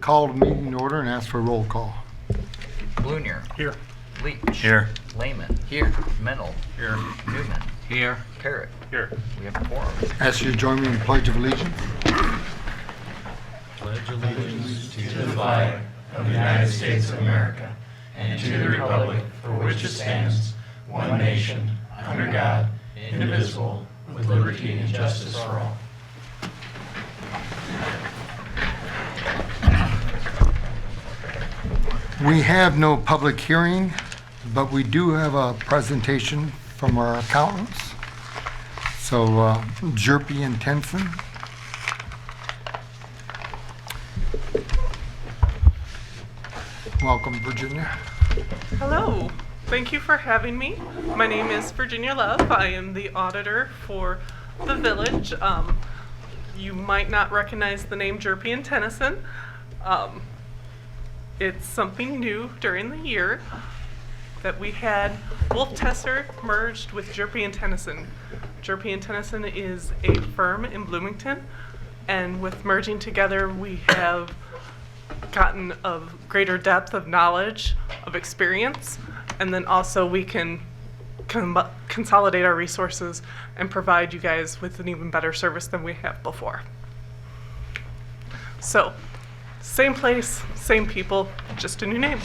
Call the meeting to order and ask for a roll call. Blunier. Here. Leach. Here. Lehman. Here. Mennel. Here. Newman. Here. Parrott. Here. We have a quorum. Ask you to join me in the Pledge of Allegiance. Pledge allegiance to the flag of the United States of America and to the republic for which it stands, one nation, under God, indivisible, with liberty and justice for all. We have no public hearing, but we do have a presentation from our accountants. So, Jerpy and Tenson. Welcome, Virginia. Hello. Thank you for having me. My name is Virginia Love. I am the auditor for the village. You might not recognize the name Jerpy and Tennyson. It's something new during the year that we had Wolf Tesser merged with Jerpy and Tennyson. Jerpy and Tennyson is a firm in Bloomington, and with merging together, we have gotten a greater depth of knowledge, of experience, and then also we can consolidate our resources and provide you guys with an even better service than we have before. So, same place, same people, just a new name.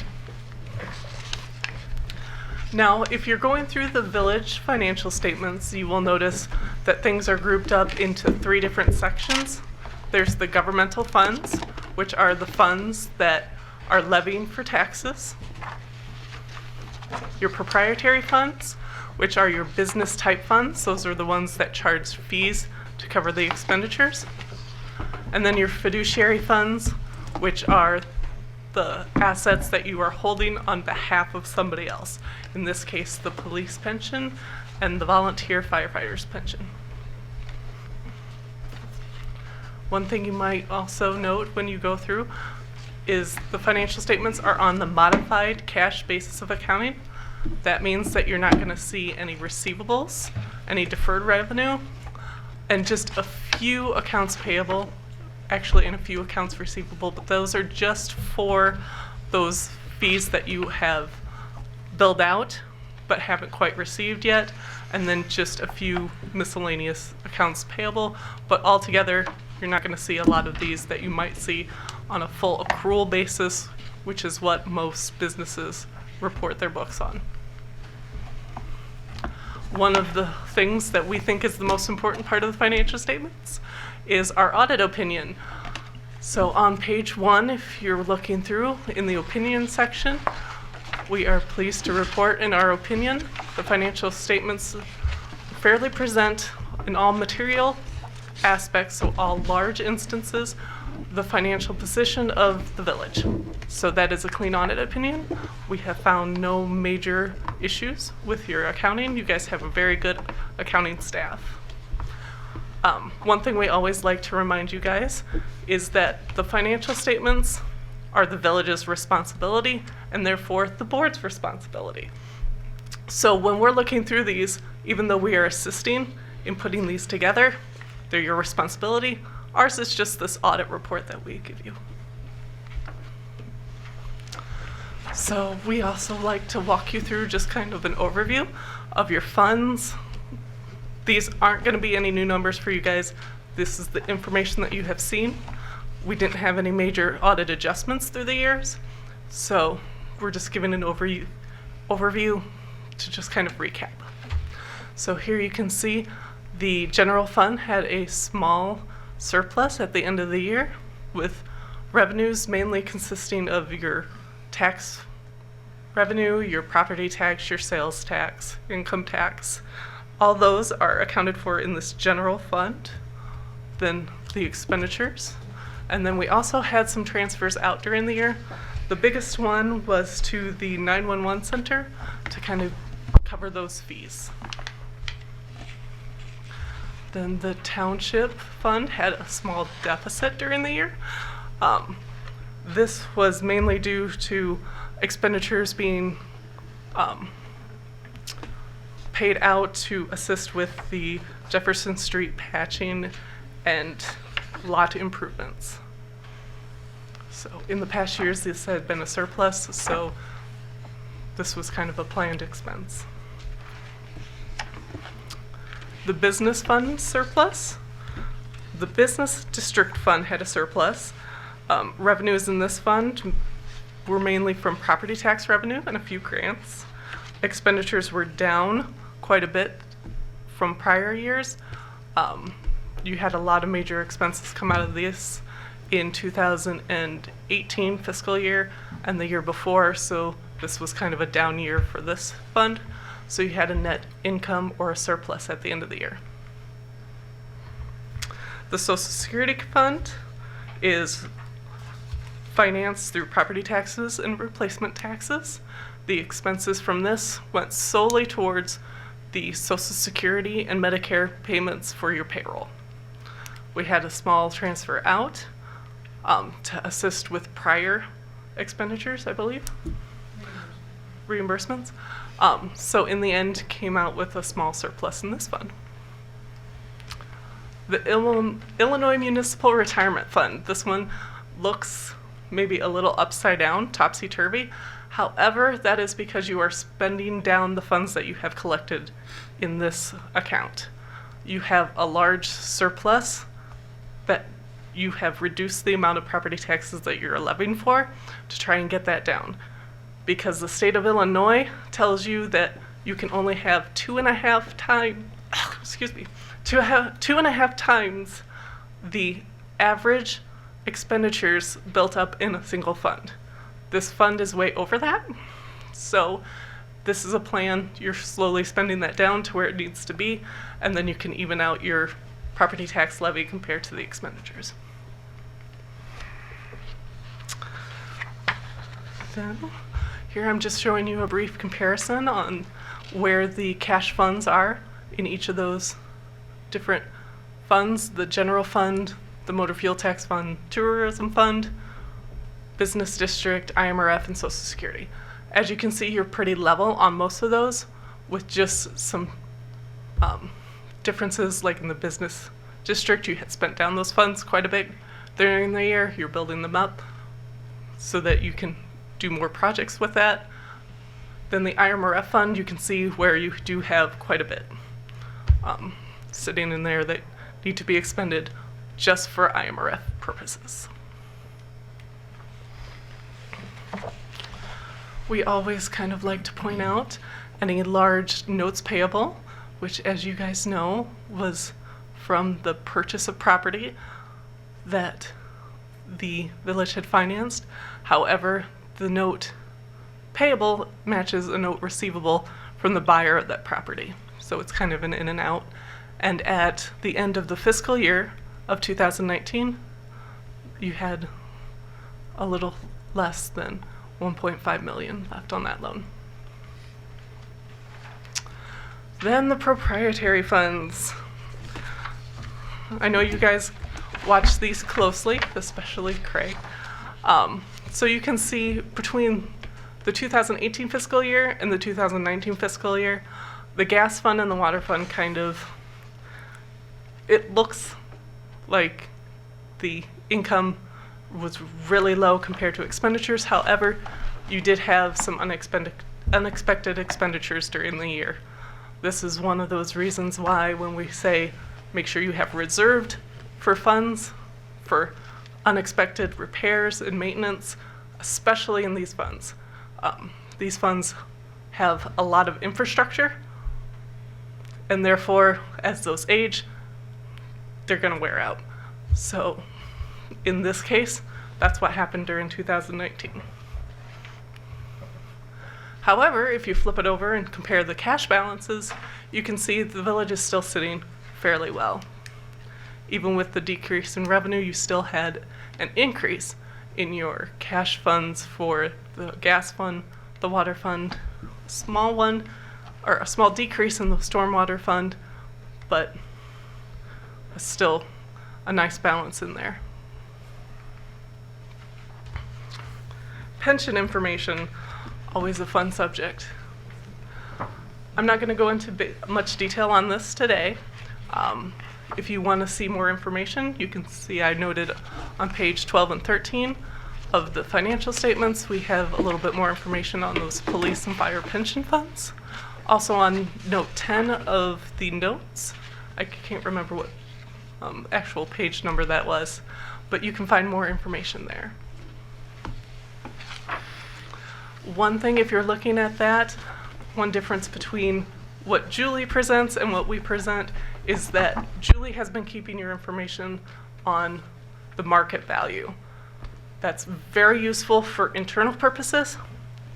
Now, if you're going through the village financial statements, you will notice that things are grouped up into 3 different sections. There's the governmental funds, which are the funds that are levying for taxes. Your proprietary funds, which are your business type funds. Those are the ones that charge fees to cover the expenditures. And then your fiduciary funds, which are the assets that you are holding on behalf of somebody else. In this case, the police pension and the volunteer firefighters pension. One thing you might also note when you go through is the financial statements are on the modified cash basis of accounting. That means that you're not going to see any receivables, any deferred revenue, and just a few accounts payable, actually and a few accounts receivable, but those are just for those fees that you have billed out but haven't quite received yet, and then just a few miscellaneous accounts payable, but altogether you're not going to see a lot of these that you might see on a full accrual basis, which is what most businesses report their books on. One of the things that we think is the most important part of the financial statements is our audit opinion. So on page 1, if you're looking through in the opinion section, we are pleased to report in our opinion the financial statements fairly present in all material aspects, so all large instances, the financial position of the village. So that is a clean audit opinion. We have found no major issues with your accounting. You guys have a very good accounting staff. One thing we always like to remind you guys is that the financial statements are the village's responsibility and therefore the board's responsibility. So when we're looking through these, even though we are assisting in putting these together, they're your responsibility. Ours is just this audit report that we give you. So we also like to walk you through just kind of an overview of your funds. These aren't going to be any new numbers for you guys. This is the information that you have seen. We didn't have any major audit adjustments through the years, so we're just giving an overview to just kind of recap. So here you can see the general fund had a small surplus at the end of the year, with revenues mainly consisting of your tax revenue, your property tax, your sales tax, income tax. All those are accounted for in this general fund. Then the expenditures. And then we also had some transfers out during the year. The biggest one was to the 911 center to kind of cover those fees. Then the township fund had a small deficit during the year. This was mainly due to expenditures being paid out to assist with the Jefferson Street patching and lot improvements. So in the past years, this had been a surplus, so this was kind of a planned expense. The business fund surplus. The business district fund had a surplus. Revenues in this fund were mainly from property tax revenue and a few grants. Expenditures were down quite a bit from prior years. You had a lot of major expenses come out of this in 2018 fiscal year and the year before, so this was kind of a down year for this fund. So you had a net income or a surplus at the end of the year. The Social Security fund is financed through property taxes and replacement taxes. The expenses from this went solely towards the Social Security and Medicare payments for your payroll. We had a small transfer out to assist with prior expenditures, I believe. Reimbursements. So in the end, came out with a small surplus in this fund. The Illinois Municipal Retirement Fund. This one looks maybe a little upside down, topsy-turvy. However, that is because you are spending down the funds that you have collected in this account. You have a large surplus that you have reduced the amount of property taxes that you're levying for to try and get that down. Because the state of Illinois tells you that you can only have 2.5 times the average expenditures built up in a single fund. This fund is way over that. So this is a plan. You're slowly spending that down to where it needs to be, and then you can even out your property tax levy compared to the expenditures. Then here I'm just showing you a brief comparison on where the cash funds are in each of those different funds: the general fund, the motor fuel tax fund, tourism fund, business district, IMRF, and Social Security. As you can see, you're pretty level on most of those, with just some differences. Like in the business district, you had spent down those funds quite a bit during the year. You're building them up so that you can do more projects with that. Then the IMRF fund, you can see where you do have quite a bit sitting in there that need to be expended just for IMRF purposes. We always kind of like to point out any large notes payable, which, as you guys know, was from the purchase of property that the village had financed. However, the note payable matches a note receivable from the buyer of that property. So it's kind of an in and out. And at the end of the fiscal year of 2019, you had a little less than 1.5 million left on that loan. Then the proprietary funds. I know you guys watch these closely, especially Craig. So you can see between the 2018 fiscal year and the 2019 fiscal year, the gas fund and the water fund kind of, it looks like the income was really low compared to expenditures. However, you did have some unexpected expenditures during the year. This is one of those reasons why when we say make sure you have reserved for funds for unexpected repairs and maintenance, especially in these funds. These funds have a lot of infrastructure, and therefore, as those age, they're going to wear out. So in this case, that's what happened during 2019. However, if you flip it over and compare the cash balances, you can see the village is still sitting fairly well. Even with the decrease in revenue, you still had an increase in your cash funds for the gas fund, the water fund, a small decrease in the stormwater fund, but still a nice balance in there. Pension information, always a fun subject. I'm not going to go into much detail on this today. If you want to see more information, you can see I noted on page 12 and 13 of the financial statements, we have a little bit more information on those police and fire pension funds. Also on note 10 of the notes, I can't remember what actual page number that was, but you can find more information there. One thing, if you're looking at that, one difference between what Julie presents and what we present is that Julie has been keeping your information on the market value. That's very useful for internal purposes.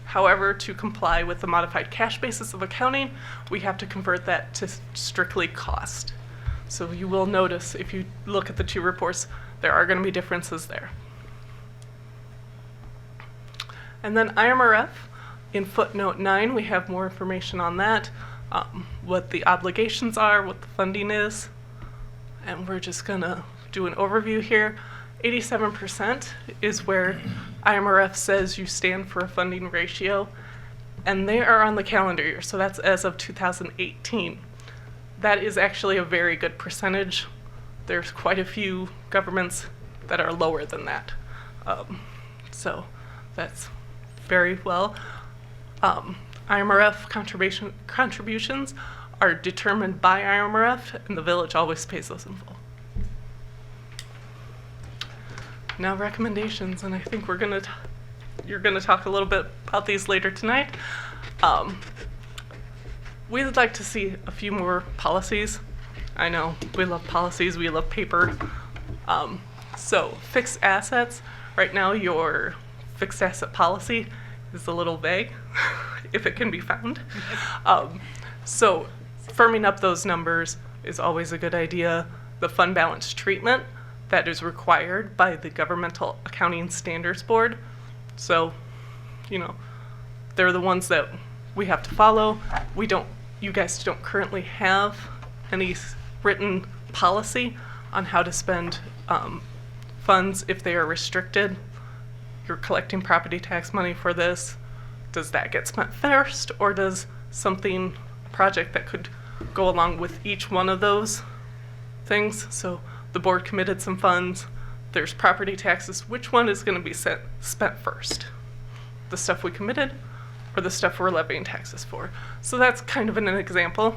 However, to comply with the modified cash basis of accounting, we have to convert that to strictly cost. So you will notice if you look at the two reports, there are going to be differences there. And then IMRF, in footnote 9, we have more information on that, what the obligations are, what the funding is. And we're just going to do an overview here. 87% is where IMRF says you stand for a funding ratio, and they are on the calendar year, so that's as of 2018. That is actually a very good percentage. There's quite a few governments that are lower than that. So that's very well. IMRF contributions are determined by IMRF, and the village always pays those in full. Now recommendations, and I think you're gonna talk a little bit about these later tonight. We would like to see a few more policies. I know we love policies, we love paper. So fixed assets, right now your fixed asset policy is a little vague, if it can be found. So firming up those numbers is always a good idea. The fund balance treatment, that is required by the Governmental Accounting Standards Board. So, they're the ones that we have to follow. You guys don't currently have any written policy on how to spend funds if they are restricted. You're collecting property tax money for this. Does that get spent first, or does a project that could go along with each one of those things? So the board committed some funds. There's property taxes. Which one is going to be spent first? The stuff we committed or the stuff we're levying taxes for? So that's kind of an example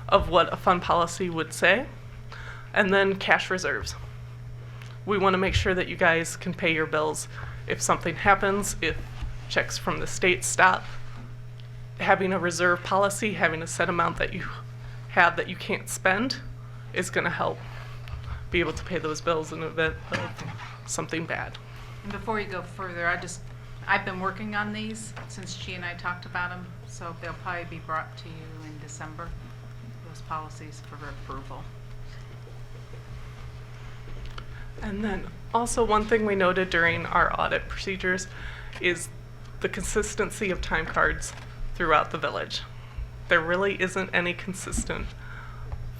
of what a fund policy would say. And then cash reserves. We want to make sure that you guys can pay your bills if something happens, if checks from the state stop. Having a reserve policy, having a set amount that you have that you can't spend is going to help be able to pay those bills in the event of something bad. And before you go further, I've been working on these since she and I talked about them, so they'll probably be brought to you in December, those policies for approval. And then also one thing we noted during our audit procedures is the consistency of time cards throughout the village. There really isn't any consistent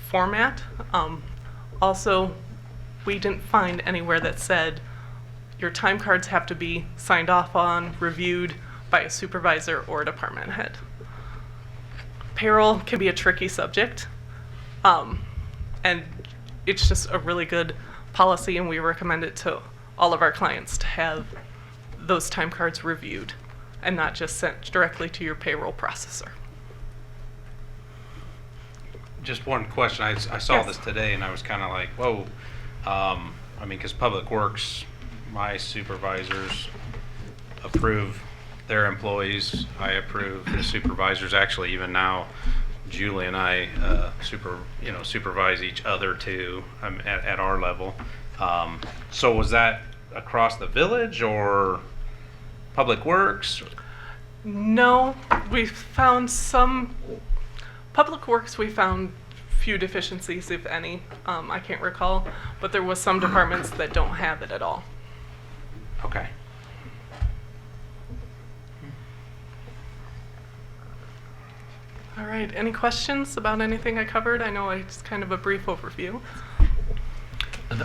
format. Also, we didn't find anywhere that said your time cards have to be signed off on, reviewed by a supervisor or a department head. Payroll can be a tricky subject, and it's just a really good policy, and we recommend it to all of our clients to have those time cards reviewed and not just sent directly to your payroll processor. Just one question. I saw Yes. this today and I was kind of like, whoa. Because Public Works, my supervisors approve their employees. I approve the supervisors. Actually, even now, Julie and I supervise each other too at our level. So was that across the village or Public Works? No, we found some Public Works. We found few deficiencies, if any. I can't recall, but there was some departments that don't have it at all. Okay. All right, any questions about anything I covered? I know it's kind of a brief overview.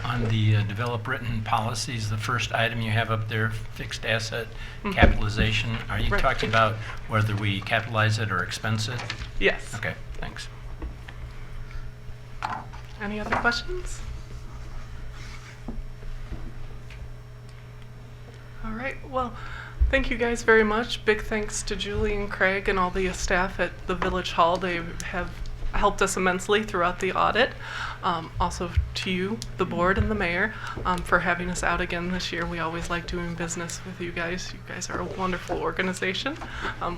On the develop written policies, the first item you have up there, fixed asset capitalization, are you Right. talking about whether we capitalize it or expense it? Yes. Okay, thanks. Any other questions? All right. Well, thank you guys very much. Big thanks to Julie and Craig and all the staff at the Village Hall. They have helped us immensely throughout the audit. Also to you, the board and the mayor, for having us out again this year. We always like doing business with you guys. You guys are a wonderful organization.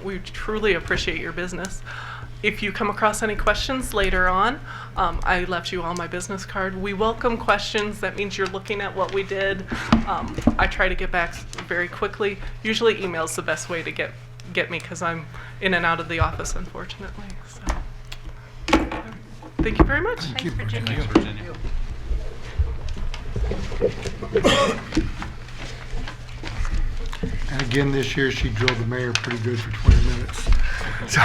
We truly appreciate your business. If you come across any questions later on, I left you all my business card. We welcome questions. That means you're looking at what we did. I try to get back very quickly. Usually email's the best way to get me because I'm in and out of the office, unfortunately. So, thank you very much. Thank you. Thanks, Virginia. Thanks, Virginia. And again, this year, she drilled the mayor pretty good for 20 minutes. So,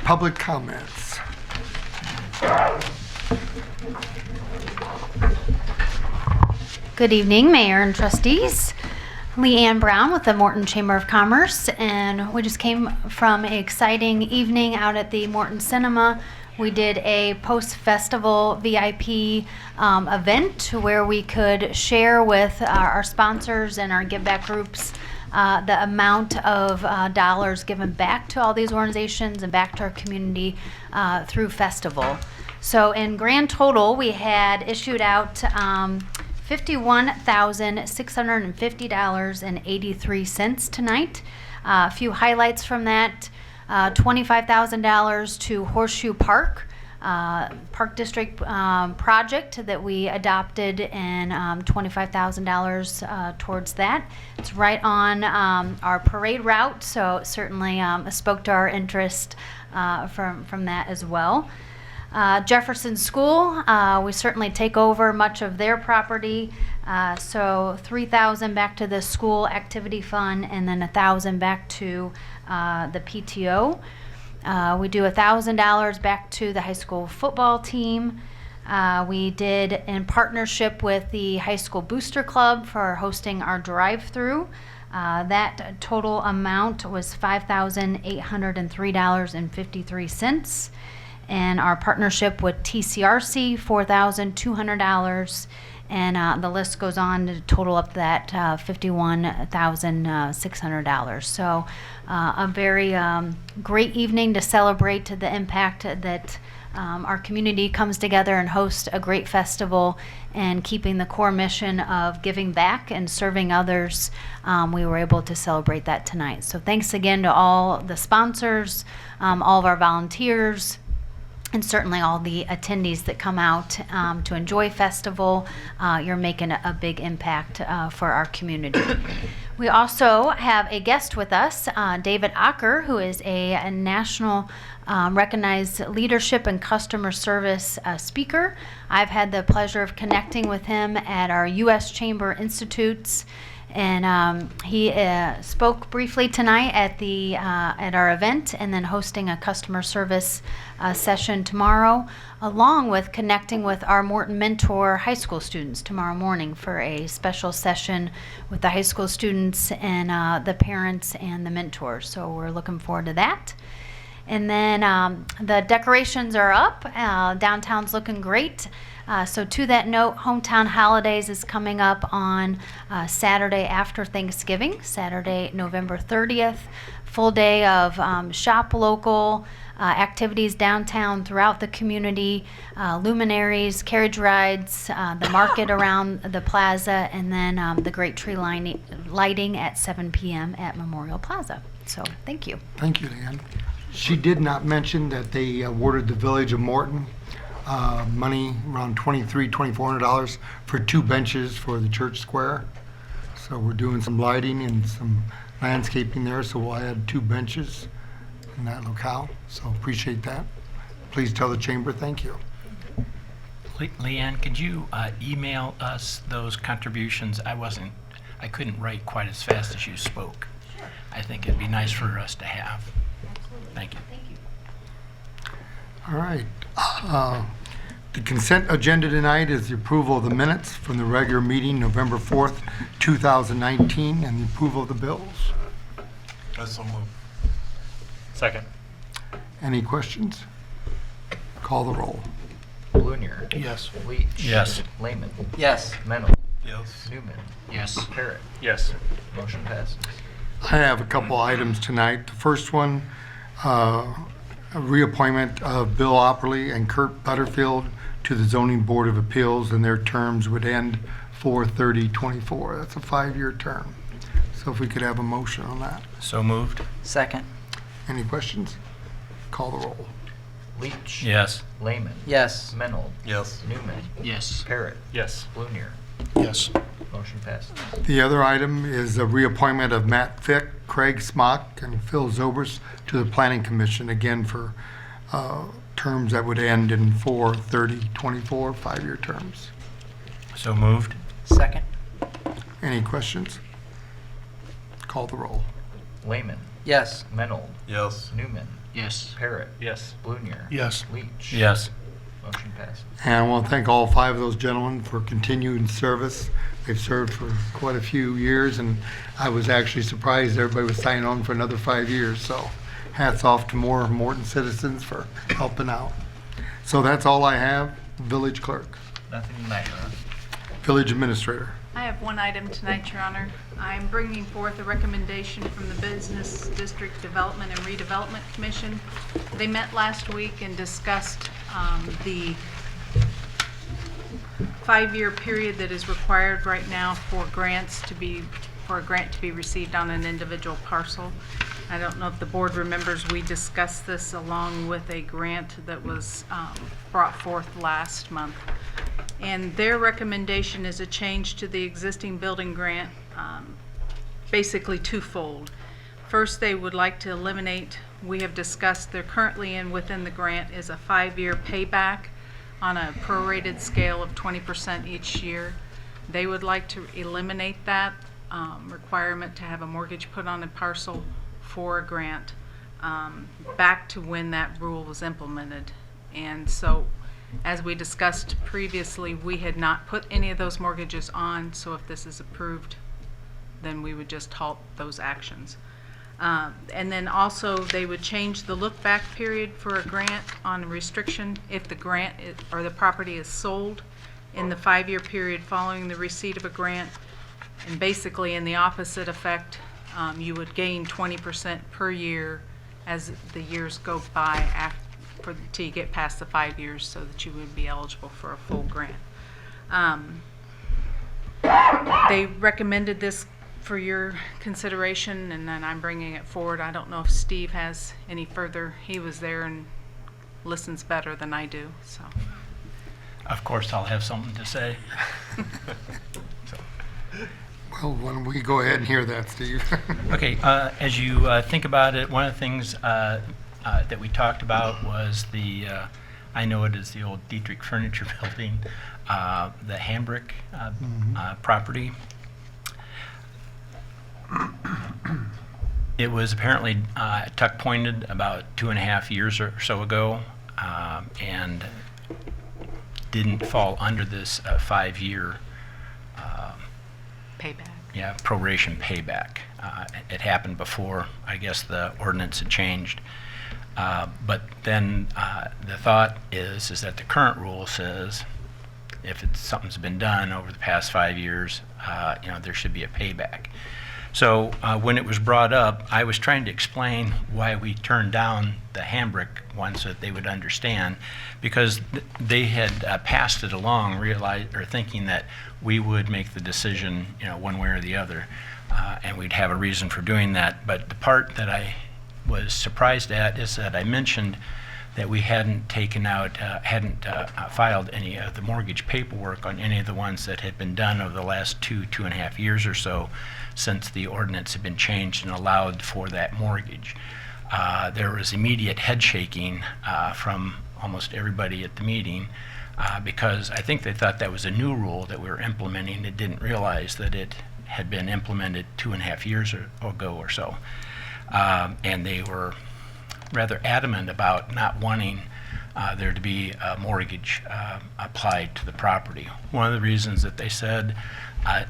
public comments. Good evening, Mayor and trustees. Leanne Brown with the Morton Chamber of Commerce, and we just came from an exciting evening out at the Morton Cinema. We did a post-festival VIP event where we could share with our sponsors and our give-back groups the amount of dollars given back to all these organizations and back to our community through festival. So in grand total, we had issued out $51,650.83 tonight. A few highlights from that. $25,000 to Horseshoe Park, Park District project that we adopted, and $25,000 towards that. It's right on our parade route, so it certainly spoke to our interest from that as well. Jefferson School, we certainly take over much of their property, so $3,000 back to the school activity fund, and then $1,000 back to the PTO. We do $1,000 back to the high school football team. We did in partnership with the High School Booster Club for hosting our drive-through. That total amount was $5,803.53. And our partnership with TCRC, $4,200. And the list goes on to total up that $51,600. So a very great evening to celebrate the impact that our community comes together and hosts a great festival, and keeping the core mission of giving back and serving others. We were able to celebrate that tonight. So thanks again to all the sponsors, all of our volunteers, and certainly all the attendees that come out to enjoy festival. You're making a big impact for our community. We also have a guest with us, David Acker, who is a national recognized leadership and customer service speaker. I've had the pleasure of connecting with him at our U.S. Chamber Institutes. And he spoke briefly tonight at our event, and then hosting a customer service session tomorrow, along with connecting with our Morton Mentor high school students tomorrow morning for a special session with the high school students and the parents and the mentors. So we're looking forward to that. And then the decorations are up. Downtown's looking great. So to that note, Hometown Holidays is coming up on Saturday after Thanksgiving, Saturday, November 30th. Full day of shop local activities downtown throughout the community, luminaries, carriage rides, the market around the plaza, and then the great tree lighting at 7 p.m. at Memorial Plaza. So thank you. Thank you, Leanne. She did not mention that they awarded the Village of Morton money, around $2,400 for 2 benches for the church square. So we're doing some lighting and some landscaping there, so we'll add 2 benches in that locale. So appreciate that. Please tell the chamber thank you. Leanne, could you email us those contributions? I couldn't write quite as fast as you spoke. Sure. I think it'd be nice for us to have. Absolutely. Thank you. Thank you. All right. The consent agenda tonight is the approval of the minutes from the regular meeting, November 4th, 2019, and the approval of the bills. So moved. Second. Any questions? Call the roll. Blunier. Yes. Leach. Yes. Lehman. Yes. Mennel. Yes. Newman. Yes. Parrot. Yes. Motion passes. I have a couple items tonight. The first one, a reappointment of Bill Opperly and Kurt Butterfield to the Zoning Board of Appeals, and their terms would end 4/30/24. That's a 5-year term. So if we could have a motion on that. So moved? Second. Any questions? Call the roll. Leach. Yes. Lehman. Yes. Mennel. Yes. Newman. Yes. Parrot. Yes. Blunier. Yes. Motion passes. The other item is a reappointment of Matt Fick, Craig Smock, and Phil Zobers to the Planning Commission, again for terms that would end in 4/30/24, 5-year terms. So moved? Second. Any questions? Call the roll. Lehman. Yes. Mennel. Yes. Newman. Yes. Parrot. Yes. Blunier. Yes. Leach. Yes. Motion passes. And I want to thank all 5 of those gentlemen for continued service. They've served for quite a few years, and I was actually surprised everybody was signing on for another 5 years. So hats off to more Morton citizens for helping out. So that's all I have. Village clerk, Nothing tonight, Your Honor. village administrator. I have one item tonight, Your Honor. I'm bringing forth a recommendation from the Business District Development and Redevelopment Commission. They met last week and discussed the 5-year period that is required right now for a grant to be received on an individual parcel. I don't know if the board remembers, we discussed this along with a grant that was brought forth last month. And their recommendation is a change to the existing building grant, basically twofold. First, they would like to eliminate, we have discussed, they're currently within the grant is a 5-year payback on a prorated scale of 20% each year. They would like to eliminate that requirement to have a mortgage put on a parcel for a grant back to when that rule was implemented. And so, as we discussed previously, we had not put any of those mortgages on, so if this is approved, then we would just halt those actions. And then also, they would change the look-back period for a grant on a restriction if the grant or the property is sold in the 5-year period following the receipt of a grant. And basically, in the opposite effect, you would gain 20% per year as the years go by till you get past the 5 years, so that you would be eligible for a full grant. They recommended this for your consideration, and then I'm bringing it forward. I don't know if Steve has any further. He was there and listens better than I do, so. Of course, I'll have something to say. Well, why don't we go ahead and hear that, Steve? Okay, as you think about it, one of the things that we talked about was I know it is the old Dietrich Furniture Building, the Hambrick property. It was apparently tuck pointed about 2.5 years or so ago, and didn't fall under this 5-year Payback. proration payback. It happened before, I guess, the ordinance had changed. But then the thought is that the current rule says if something's been done over the past 5 years, there should be a payback. So when it was brought up, I was trying to explain why we turned down the Hambrick one so that they would understand, because they had passed it along, thinking that we would make the decision, one way or the other, and we'd have a reason for doing that. But the part that I was surprised at is that I mentioned that we hadn't filed any of the mortgage paperwork on any of the ones that had been done over the last 2.5 years or so, since the ordinance had been changed and allowed for that mortgage. There was immediate head shaking from almost everybody at the meeting, because I think they thought that was a new rule that we were implementing. They didn't realize that it had been implemented 2.5 years ago or so. And they were rather adamant about not wanting there to be a mortgage applied to the property. One of the reasons that they said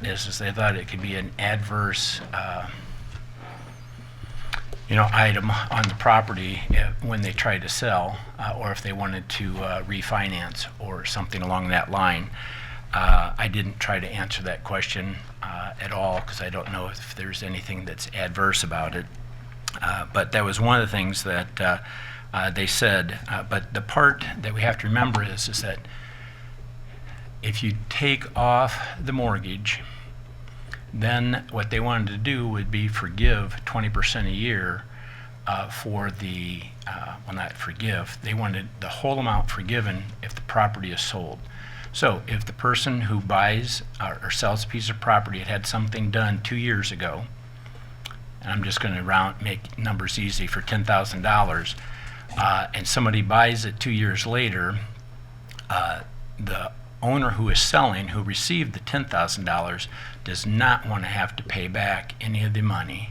is they thought it could be an adverse item on the property when they try to sell, or if they wanted to refinance or something along that line. I didn't try to answer that question at all because I don't know if there's anything that's adverse about it. But that was one of the things that they said. But the part that we have to remember is that if you take off the mortgage, then what they wanted to do would be forgive 20% a year for the, well, not forgive, they wanted the whole amount forgiven if the property is sold. So if the person who buys or sells a piece of property had something done 2 years ago, and I'm just going to make numbers easy for $10,000, and somebody buys it 2 years later, the owner who is selling, who received the $10,000, does not want to have to pay back any of the money.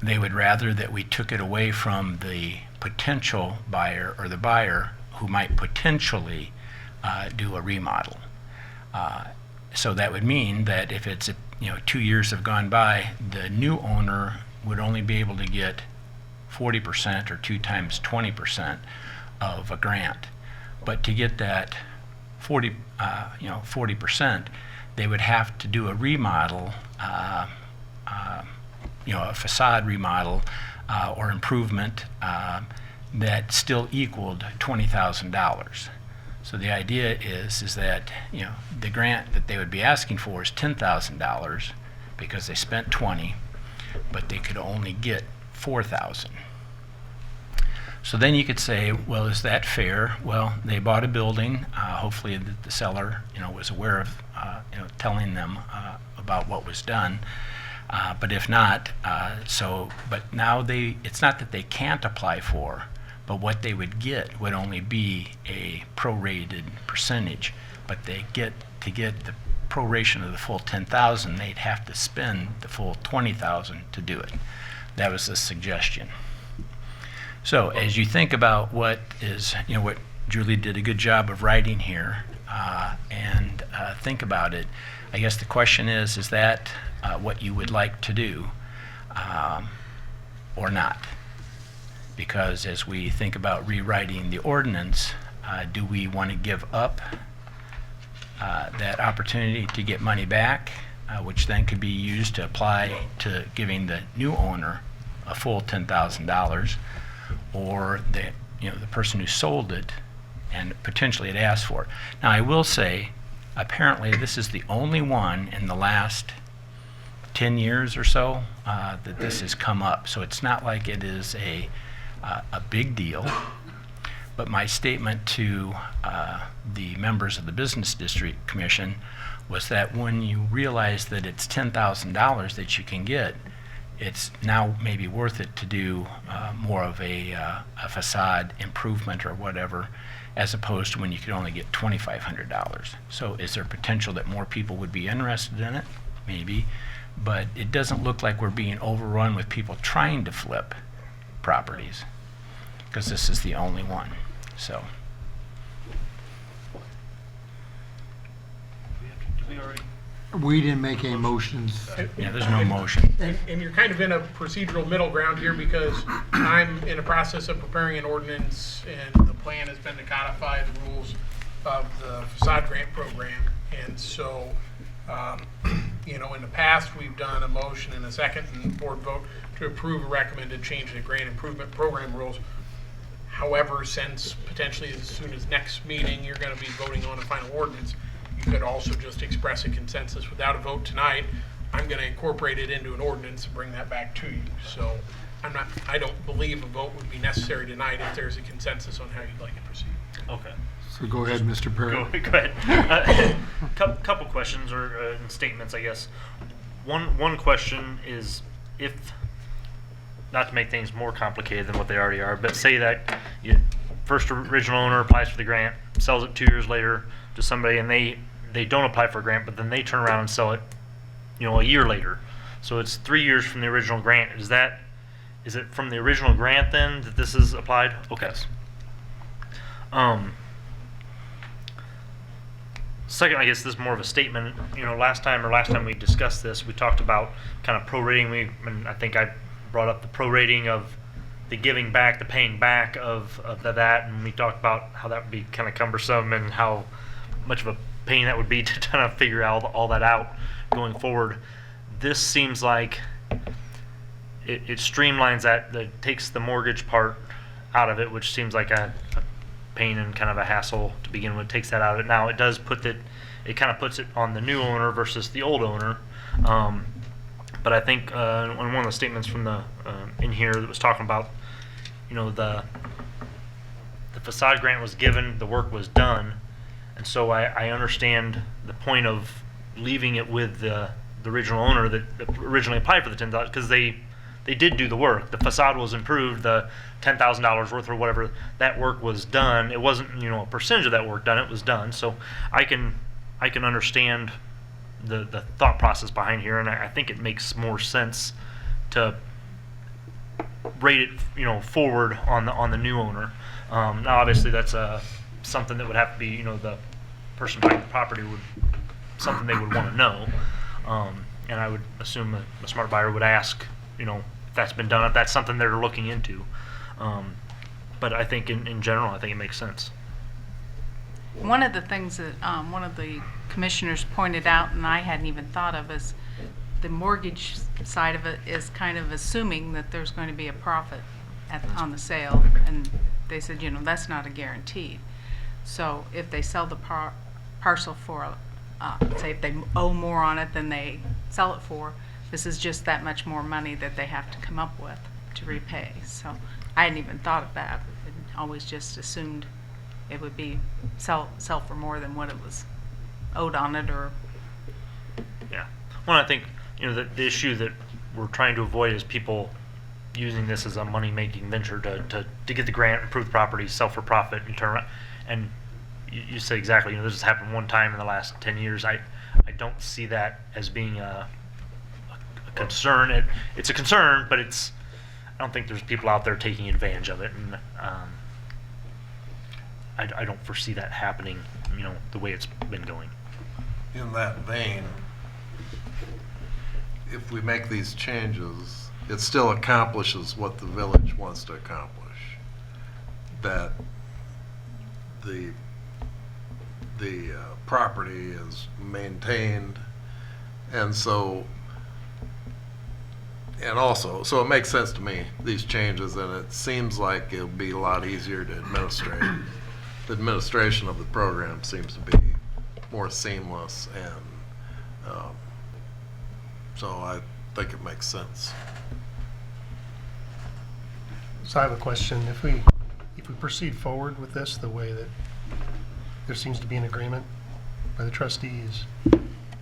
They would rather that we took it away from the potential buyer or the buyer who might potentially do a remodel. So that would mean that if it's 2 years have gone by, the new owner would only be able to get 40% or 2 times 20% of a grant. But to get that 40%, they would have to do a remodel, a facade remodel or improvement that still equaled $20,000. So the idea is that the grant that they would be asking for is $10,000 because they spent 20, but they could only get 4,000. So then you could say, well, is that fair? Well, they bought a building. Hopefully the seller, was aware of, telling them about what was done. But if not, but now it's not that they can't apply for, but what they would get would only be a prorated percentage. But to get the proration of the full 10,000, they'd have to spend the full 20,000 to do it. That was the suggestion. So as you think about what Julie did a good job of writing here, and think about it, I guess the question is that what you would like to do or not? Because as we think about rewriting the ordinance, do we want to give up that opportunity to get money back, which then could be used to apply to giving the new owner a full $10,000, or the person who sold it and potentially had asked for it. Now I will say, apparently this is the only one in the last 10 years or so that this has come up. So it's not like it is a big deal. But my statement to the members of the Business District Commission was that when you realize that it's $10,000 that you can get, it's now maybe worth it to do more of a facade improvement or whatever, as opposed to when you could only get $2,500. So is there potential that more people would be interested in it? Maybe. But it doesn't look like we're being overrun with people trying to flip properties, because this is the only one. So. Did we already? We didn't make any motions. Yeah, there's no motion. And you're kind of in a procedural middle ground here because I'm in the process of preparing an ordinance, and the plan has been to codify the rules of the facade grant program. And so, in the past, we've done a motion and a second and board vote to approve a recommended change in the grant improvement program rules. However, since potentially as soon as next meeting, you're going to be voting on a final ordinance, you could also just express a consensus without a vote tonight. I'm going to incorporate it into an ordinance and bring that back to you. So I don't believe a vote would be necessary tonight if there's a consensus on how you'd like to proceed. Okay. So go ahead, Mr. Perry. Go ahead. Couple questions or statements, I guess. One question is, if, not to make things more complicated than what they already are, but say that first original owner applies for the grant, sells it 2 years later to somebody, and they don't apply for a grant, but then they turn around and sell it, a year later. So it's 3 years from the original grant. Is it from the original grant then that this is applied? Okay. Second, I guess this is more of a statement. Last time we discussed this, we talked about kind of prorating. And I think I brought up the prorating of the giving back, the paying back of that, and we talked about how that would be kind of cumbersome and how much of a pain that would be to kind of figure all that out going forward. This seems like it streamlines that takes the mortgage part out of it, which seems like a pain and kind of a hassle to begin with. Takes that out of it. Now it does it kind of puts it on the new owner versus the old owner. But I think on one of the statements from the in here that was talking about, the facade grant was given, the work was done, and so I understand the point of leaving it with the original owner that originally applied for the $10,000, because they did do the work. The facade was improved, the $10,000 worth or whatever, that work was done. It wasn't a percentage of that work done, it was done. So I can understand the thought process behind here, and I think it makes more sense to rate it forward on the new owner. Now obviously that's something that would have to be the person buying the property something they would want to know, and I would assume a smart buyer would ask if that's been done, if that's something they're looking into. But I think in general I think it makes sense. One of the things that one of the commissioners pointed out, and I hadn't even thought of, is the mortgage side of it is kind of assuming that there's going to be a profit on the sale, and they said, that's not a guarantee. So if they sell the parcel for, say if they owe more on it than they sell it for, this is just that much more money that they have to come up with to repay. So I hadn't even thought of that. I always just assumed it would be sell for more than what it was owed on it. Or Yeah. Well, I think the issue that we're trying to avoid is people using this as a money-making venture to get the grant, improve the property, sell for profit, and turn around. And you said exactly. This has happened one time in the last 10 years. I don't see that as being a concern. It's a concern, but I don't think there's people out there taking advantage of it, and I don't foresee that happening, the way it's been going. In that vein, if we make these changes, it still accomplishes what the village wants to accomplish. That the property is maintained, and so it makes sense to me, these changes, and it seems like it'll be a lot easier to administrate. The administration of the program seems to be more seamless, and so I think it makes sense. So I have a question. If we proceed forward with this the way that there seems to be an agreement by the trustees,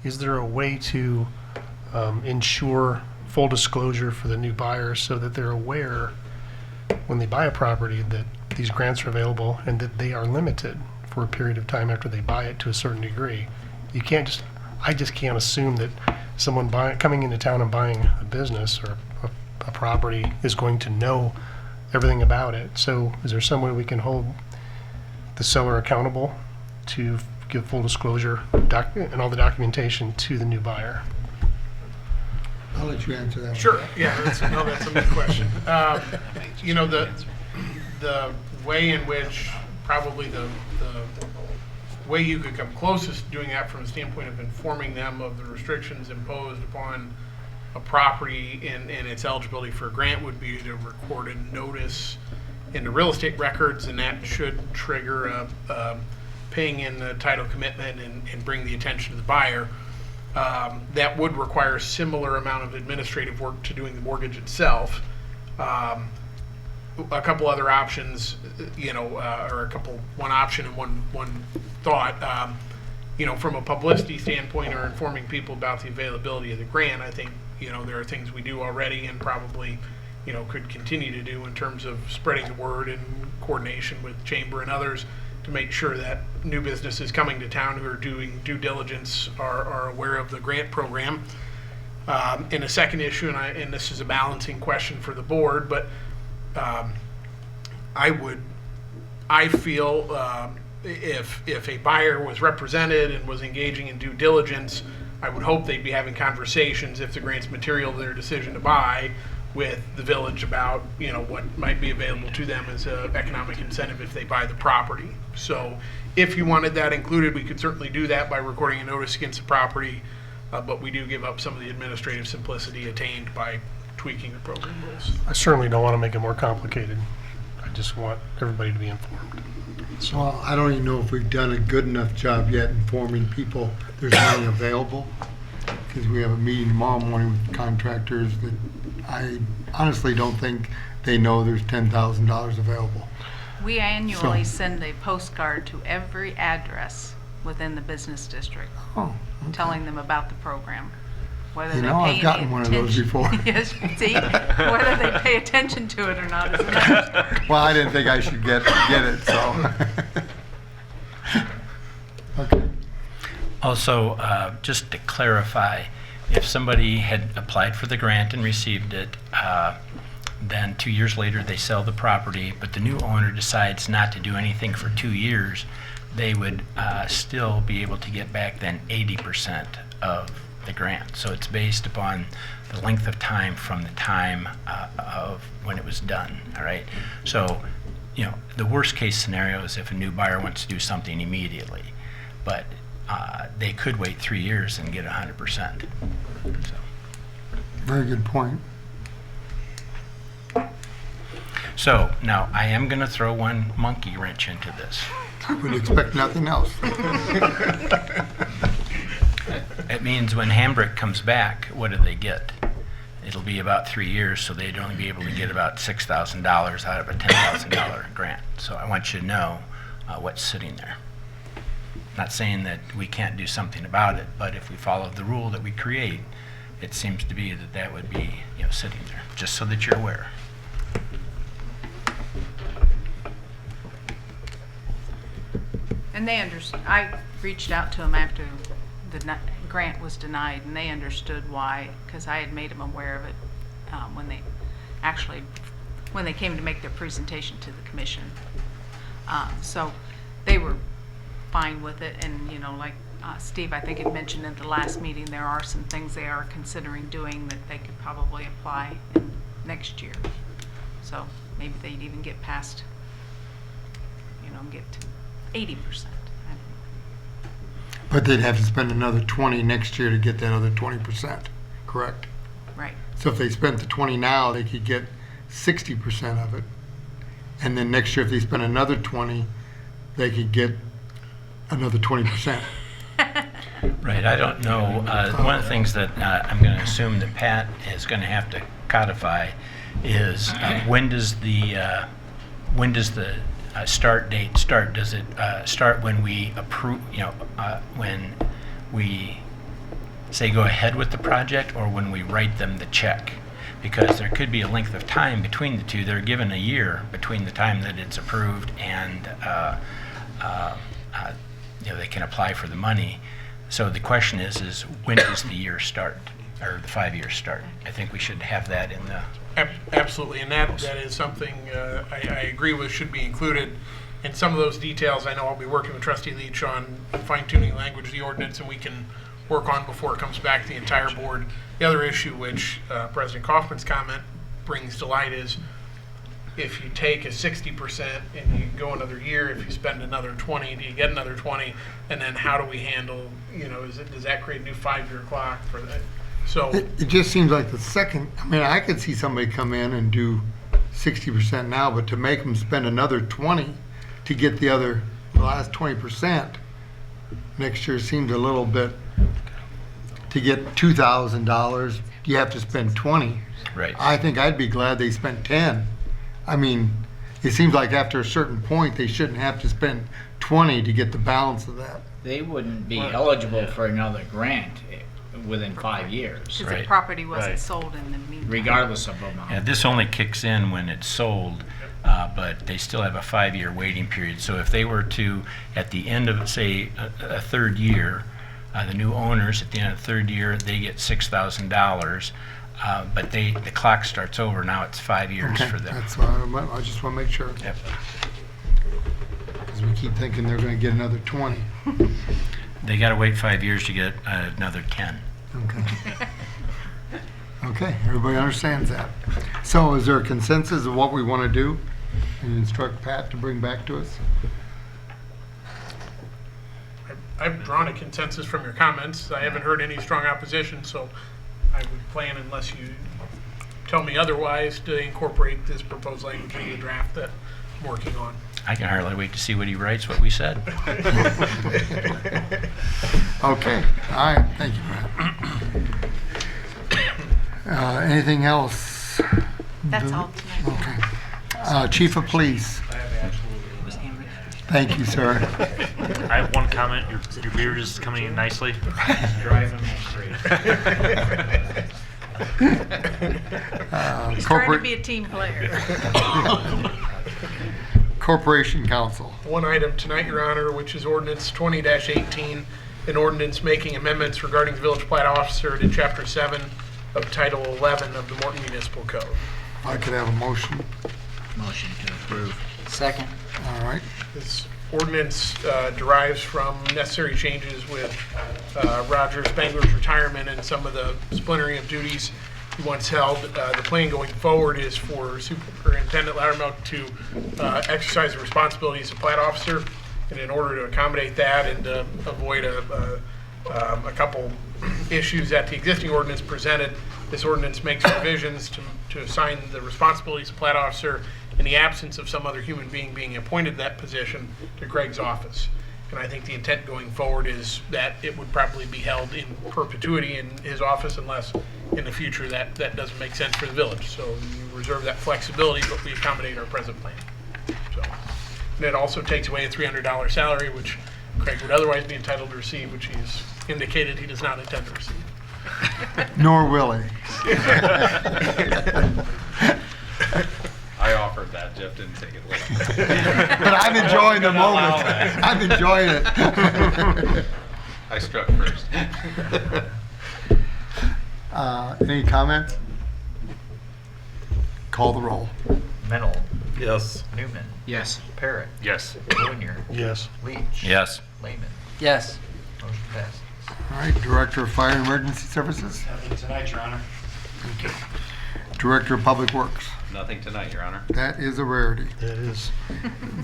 is there a way to ensure full disclosure for the new buyers so that they're aware when they buy a property that these grants are available and that they are limited for a period of time after they buy it to a certain degree? I just can't assume that someone coming into town and buying a business or a property is going to know everything about it. So is there some way we can hold the seller accountable to give full disclosure and all the documentation to the new buyer? I'll let you answer that one. Sure, yeah, that's a good question. The way in which probably the way you could come closest to doing that from the standpoint of informing them of the restrictions imposed upon a property and its eligibility for a grant would be to record a notice in the real estate records, and that should trigger paying in the title commitment and bring the attention of the buyer. That would require a similar amount of administrative work to doing the mortgage itself. A couple other options, or one option and one thought, from a publicity standpoint or informing people about the availability of the grant. I think, there are things we do already and probably, could continue to do in terms of spreading the word and coordination with Chamber and others to make sure that new businesses coming to town who are doing due diligence are aware of the grant program. And a second issue, and this is a balancing question for the board, but I feel if a buyer was represented and was engaging in due diligence, I would hope they'd be having conversations if the grant's material to their decision to buy with the village about, what might be available to them as an economic incentive if they buy the property. So if you wanted that included, we could certainly do that by recording a notice against the property, but we do give up some of the administrative simplicity attained by tweaking the program rules. I certainly don't want to make it more complicated. I just want everybody to be informed. Well, I don't even know if we've done a good enough job yet informing people there's money available, because we have a meeting tomorrow morning with contractors that I honestly don't think they know there's $10,000 available. We annually So- send a postcard to every address within the business district, Oh, telling them about the program. Whether You they know, pay I've any gotten one of those attention- before. Yes, see, whether they pay attention to it or not is another story. well, I didn't think I should get it, so. Okay. Also, just to clarify, if somebody had applied for the grant and received it, then 2 years later they sell the property, but the new owner decides not to do anything for 2 years, they would still be able to get back then 80% of the grant. So it's based upon the length of time from the time of when it was done, all right? So, the worst case scenario is if a new buyer wants to do something immediately, but they could wait 3 years and get 100%. So. Very good point. So now I am going to throw one monkey wrench into this. Would expect nothing else. It means when Hambrick comes back, what do they get? It'll be about 3 years, so they'd only be able to get about $6,000 out of a $10,000 grant. So I want you to know what's sitting there. Not saying that we can't do something about it, but if we follow the rule that we create, it seems to be that that would be, sitting there, just so that you're aware. And they understood. I reached out to them after the grant was denied, and they understood why, because I had made them aware of it when they came to make their presentation to the commission. So they were fine with it, and like Steve, I think had mentioned at the last meeting, there are some things they are considering doing that they could probably apply in next year. So maybe they'd even get past, get to 80%. But they'd have to spend another 20 next year to get that other 20%, correct? Right. So if they spent the 20 now, they could get 60% of it. And then next year, if they spend another 20, they could get another 20%. Right, I don't know. One of the things that I'm going to assume that Pat is going to have to codify is when does the start date start? Does it start when we approve, when we say go ahead with the project, or when we write them the check? Because there could be a length of time between the two. They're given a year between the time that it's approved and they can apply for the money. So the question is when does the year start, or the 5 years start? I think we should have that in the. Absolutely, and that is something I agree with should be included. And some of those details, I know I'll be working with Trustee Leach on fine-tuning language of the ordinance, and we can work on before it comes back to the entire board. The other issue, which President Kaufman's comment brings to light, is if you take a 60% and you go another year, if you spend another 20, do you get another 20? And then how do we handle, does that create a new 5-year clock for that? So It just seems like the second, I could see somebody come in and do 60% now, but to make them spend another 20 to get the last 20% next year seems a little bit, to get $2,000, you have to spend 20. Right. I think I'd be glad they spent 10. It seems like after a certain point, they shouldn't have to spend 20 to get the balance of that. They wouldn't be eligible for another grant within 5 years, Because Right. the property wasn't Right. sold in the meantime. regardless of amount. Yeah, this only kicks in when it's sold, but they still have a 5-year waiting period. So if they were to, at the end of, say, a third year, the new owners, at the end of the third year, they get $6,000, but the clock starts over. Now it's 5 years Okay, for them. that's why I just want to make sure, Yep. because we keep thinking they're going to get another 20. They got to wait 5 years to get another 10. Okay. Okay, everybody understands that. So is there a consensus of what we want to do and instruct Pat to bring back to us? I've drawn a consensus from your comments. I haven't heard any strong opposition, so I would plan, unless you tell me otherwise, to incorporate this proposed language in the draft that I'm working on. I can hardly wait to see what he writes, what we said. Okay, all right, thank you, Pat. Anything else? That's all tonight. Okay. Chief of Police. Thank you, sir. I have one comment. Your beard is coming in nicely. Driving me crazy. He's trying to Corporate be a team player. Corporation Council. One item tonight, Your Honor, which is ordinance 20-18, an ordinance making amendments regarding the village plat officer to Chapter 7 of Title 11 of the Morton Municipal Code. If I could have a motion. Motion to approve. Second. All right. This ordinance derives from necessary changes with Roger Spangler's retirement and some of the splintering of duties he once held. The plan going forward is for Superintendent Loudermilk to exercise the responsibilities of plat officer, and in order to accommodate that and to avoid a couple issues that the existing ordinance presented, this ordinance makes provisions to assign the responsibilities of plat officer in the absence of some other human being appointed to that position to Greg's office. And I think the intent going forward is that it would probably be held in perpetuity in his office unless in the future that doesn't make sense for the village. So you reserve that flexibility, but we accommodate our present plan. So, and it also takes away a $300 salary, which Craig would otherwise be entitled to receive, which he's indicated he does not intend to receive. Nor will he. I offered that, Jeff didn't take it away. But I'm enjoying the moment. I'm enjoying it. I struck first. Any comments? Call the roll. Mennel, Yes. Newman, Yes. Parrot, Yes. Lunier, Yes. Leach. Yes. Lehman. Yes. Motion passes. All right, Director of Fire and Emergency Services. Nothing tonight, Your Honor. Director of Public Works. Nothing tonight, Your Honor. That is a rarity. That is.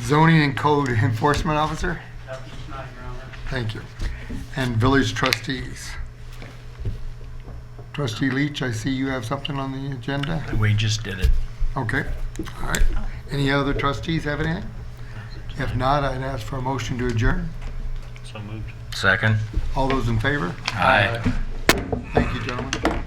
Zoning and Code Enforcement Officer. Nothing tonight, Your Honor. Thank you. And Village Trustees. Trustee Leach, I see you have something on the agenda. We just did it. Okay, all right. Any other trustees have anything? If not, I'd ask for a motion to adjourn. So moved. Second. All those in favor? Aye. Thank you, gentlemen.